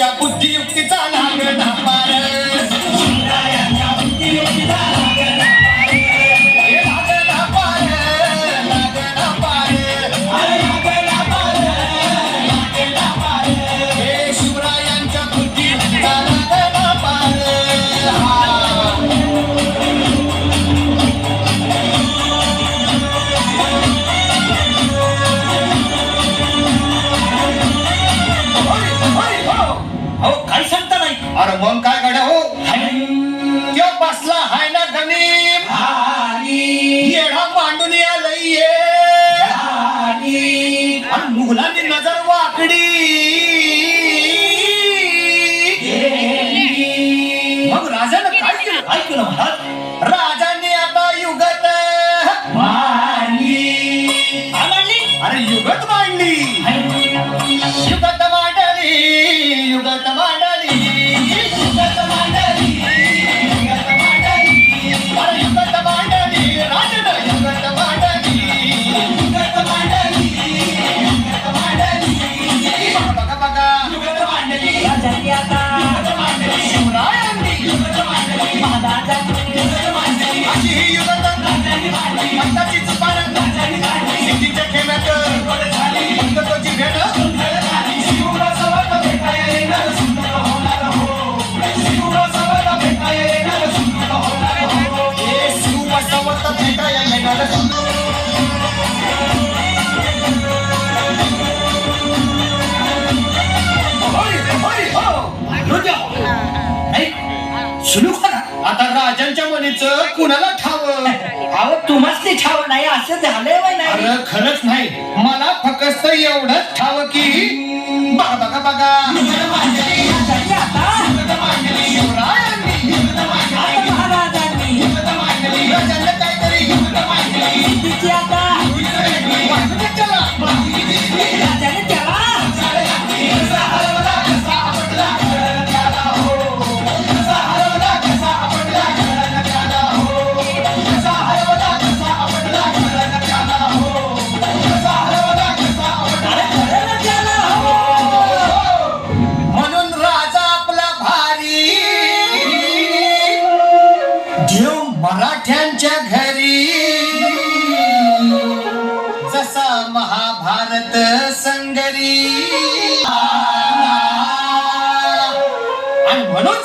शिवरायांच्या बुद्धियुक्तीचा लागला पार शिवरायांच्या बुद्धियुक्तीचा लागला पार लागला पार लागला पार लागला पार लागला पार हे शिवरायांच्या बुद्धियुक्तीचा लागला पार अरे मग काय गड्या हो त्यो बसला हाय ना गणिम येडा मांडून आलंय आणि मुघलांनी नजर वाकडी मग राजानं काय केलं ऐकलं महाराज राजांनी आता युगत मांडली अरे युगत मांडली युगत मांडली युगत मांडली युगत मांडली युगत मांडली अरे युगत मांडली राजानं युगत मांडली युगत मांडली युगत मांडली बघा बघा युगत मांडली राजांनी आता युगत मांडली शिवरायांनी युगत मांडली महाराजांनी युगत मांडली अशी ही युगत मांडली आताचीच पारण सिद्धीच्या खेळात झाली बंधुत्वाची भेट आता राजांच्या मनीचं कुणाला ठाव तुम्हाच ते ठाव नाही असं झालंय वय नाही अरे खरंच नाही मला फक्त एवढंच ठाव की बघा बघा बघा शिवरायांनी महाराजांनी राजांना काहीतरी सिद्धीची आता राजाने त्याला म्हणून राजा आपला भारी देव मराठ्यांच्या घरी जसा महाभारत संगरी आणि म्हणून